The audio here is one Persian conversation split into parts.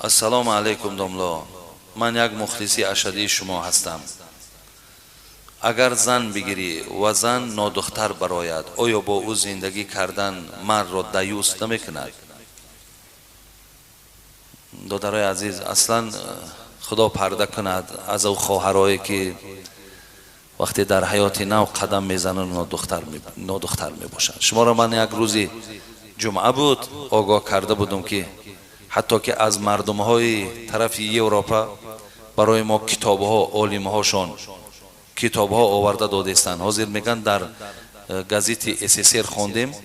السلام علیکم داملا. من یک مخلصی اشدی شما هستم. اگر زن بگیری و زن نادختر براید، آیا با او زندگی کردن مرد را دیوس نمیکند؟ دادرای عزیز، اصلا خدا پرده کند از او خواهرایی که وقتی در حیات نو قدم میزنن نادختر میباشند. شما را من یک روزی جمعه بود آگاه کرده بودم که حتی که از مردم های طرف اروپا برای ما کتاب ها، عالم هاشون کتاب ها آورده دادستند. حاضر میگن در گازیت SSR خوندیم،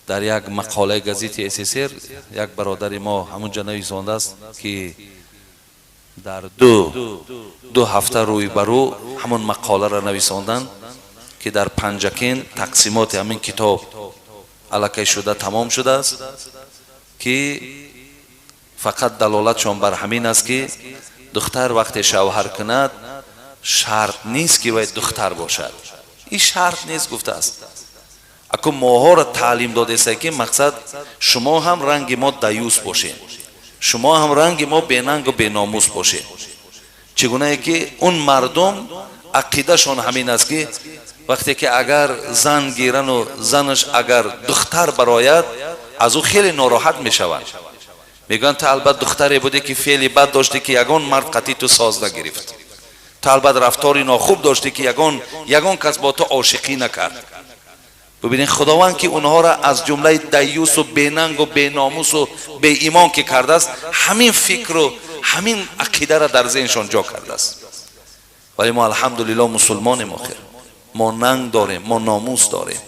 در یک مقاله گازیت SSR یک برادر ما همونجا نویسنده است که در دو هفته روی برو همون مقاله را نویساندن که در پنجکین تقسیمات همین کتاب الکی شده تمام شده است که فقط دلالتشون بر همین است که دختر وقتی شوهر کند شرط نیست که باید دختر باشد. این شرط نیست گفته است. اکو ماها را تعلیم داده است که مقصد شما هم رنگ ما دیوس باشین، شما هم رنگ ما بیننگ و بیناموس باشین. چگونه که اون مردم عقیده شون همین است که وقتی که اگر زن گیرن و زنش اگر دختر براید از او خیلی ناراحت می شود. میگن تا البته دختری بوده که فعلی بد داشته که یگان مرد قطعی تو ساز نگرفت، تا البته رفتاری ناخوب داشته که یگان کس با تو عاشقی نکرد. ببینید خداوند که اونها را از جمله دیوس و بیننگ و بیناموس و بی ایمان که کرده است، همین فکر و همین عقیده را در ذهنشان جا کرده است. ولی ما الحمدلله مسلمانیم، آخر ما ننگ داریم، ما ناموس داریم.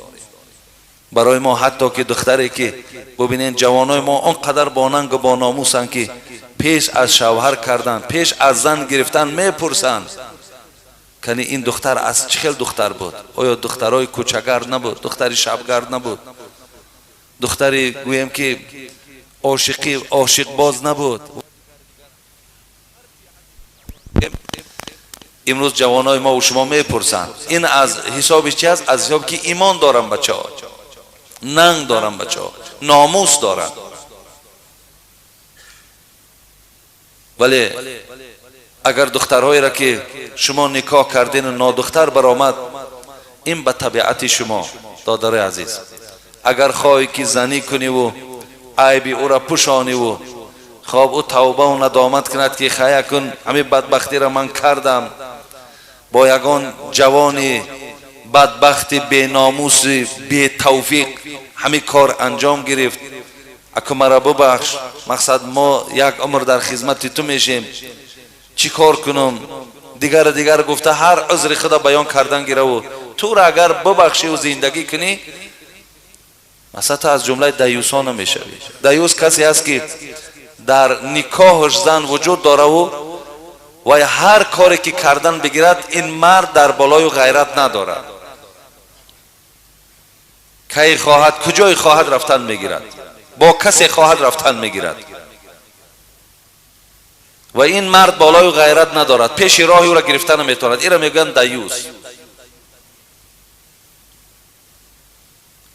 برای ما حتی که دختری که ببینین جوانای ما اونقدر با ننگ و با ناموسن که پیش از شوهر کردن، پیش از زن گرفتن میپرسند که این دختر از چه خیل دختر بود؟ آیا دخترای کوچه‌گرد نبود؟ دختری شبگرد نبود؟ دختری گویم که عاشق باز نبود؟ امروز جوانای ما و شما میپرسند. این از حساب چی است؟ از حساب که ایمان دارن بچه‌ها، ننگ دارن بچه‌ها، ناموس دارن. ولی اگر دخترهایی را که شما نکاح کردین و نادختر برآمد، این به طبیعت شما دادر عزیز. اگر خواهی که زنی کنی و عیب او را پوشانی و خواب او توبه و ندامت کند که خیه کن همین بدبختی را من کردم، با یگان جوانی بدبخت بی ناموس بی توفیق همین کار انجام گرفت، اکو مرا ببخش، مقصد ما یک عمر در خدمت تو میشیم، چی کار کنم؟ دیگر گفته هر عذر خدا بیان کردن گیره و تو را اگر ببخشی و زندگی کنی، مثلا تو از جمله دیوسان نمیشوی. دیوس کسی است که در نکاحش زن وجود داره و هر کاری که کردن بگیرد این مرد در بالای و غیرت ندارد، کی خواهد کجای خواهد رفتن میگیرد، با کسی خواهد رفتن میگیرد و این مرد بالای و غیرت ندارد، پیش راهی او را گرفتن نمیتواند. این را میگن دیوس.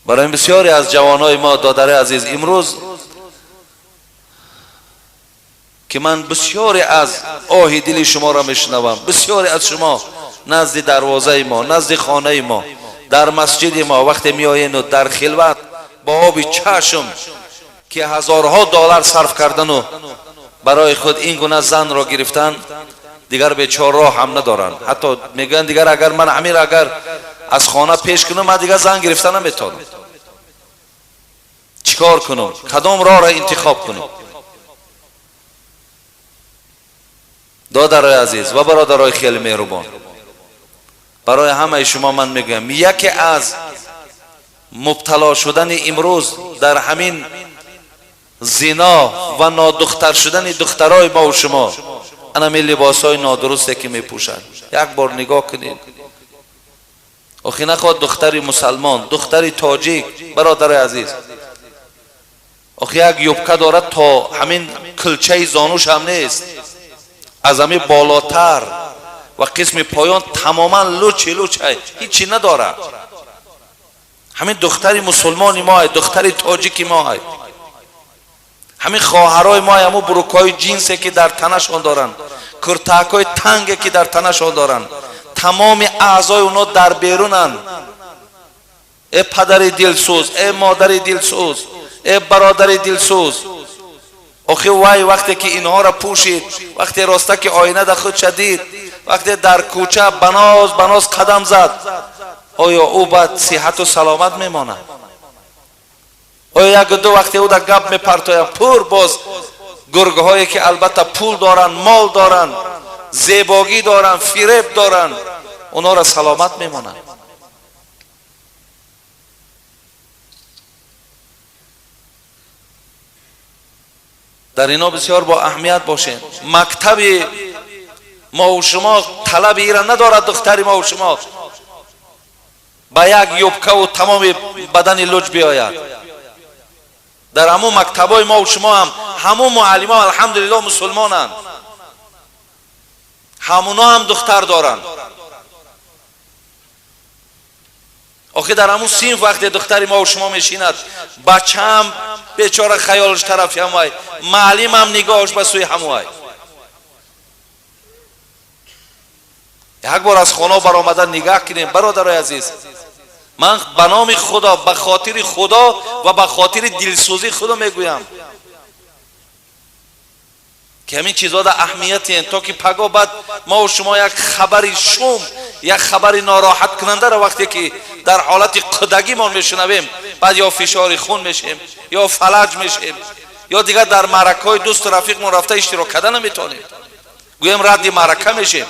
برای بسیاری از جوانای ما دادر عزیز امروز که من بسیاری از آه دل شما را میشنوم، بسیاری از شما نزد دروازه ما، نزد خانه ما، در مسجد ما وقتی میآیین و در خلوت با آب چشم که هزارها دلار صرف کردن و برای خود این گونه زن را گرفتن، دیگر بیچاره راه هم ندارن. حتی میگن دیگر اگر من امیر اگر از خانه پیش کنم من دیگر زن گرفتن نمیتونم، چیکار کنم؟ کدام راه را انتخاب کنم؟ دادرای عزیز و برادرای خیلی مهربان، برای همه شما من میگم یکی از مبتلا شدن امروز در همین زنا و نادختر شدن دخترای ما و شما انمی لباسای نادرسته که میپوشند. یک بار نگاه کنید. آخی نخواد دختری مسلمان، دختری تاجیک برادر عزیز، آخی یک یوبکه دارد تا همین کلچه زانوش هم نیست، از همین بالاتر و قسم پایان تماما لوچه هیچی نداره. همین دختری مسلمانی ما های، دختری تاجیکی ما های. همین خواهرای ما همون بروکای جینسی که در تنشان دارن، کرتکای تنگی که در تنشان دارن، تمام اعضای اونا در بیرونن. ای پدر دلسوز، ای مادر دلسوز، ای برادر دلسوز، آخه وای وقتی که اینها را پوشید، وقتی راسته که آینه در خود شدید، وقتی در کوچه بناز قدم زد، آیا او بعد صحت و سلامت میماند؟ آیا یک دو وقتی او در گپ میپرتاید پر باز گرگه هایی که البته پول دارن، مال دارن، زیباگی دارن، فریب دارن، اونا را سلامت میماند؟ در اینا بسیار با اهمیت باشین. مکتب ما و شما طلب ایران ندارد دختری ما و شما با یک یوبکه و تمام بدن لج بیاید. در همون مکتبای ما و شما هم همون معلمان الحمدلله مسلمانند، همونا هم دختر دارن. آخه در همون صنف وقتی دختری ما و شما میشیند، بچه هم بیچاره خیالش طرفی هموای، معلم هم نگاهش به سوی هموای. یک بار از خانه برآمدن نگاه کنیم برادرای عزیز. من به نام خدا، به خاطر خدا و به خاطر دلسوزی خدا میگویم که همین چیزها در اهمیتی هستند تا که پگاه بعد ما و شما یک خبری شوم، یک خبری ناراحت کننده را وقتی که در حالت قدگی ما میشنویم، بعد یا فشار خون میشیم یا فلج میشیم یا دیگر در معرکه های دوست و رفیق ما رفته اشتراک کردن نمیتونیم، گویم رد معرکه میشیم.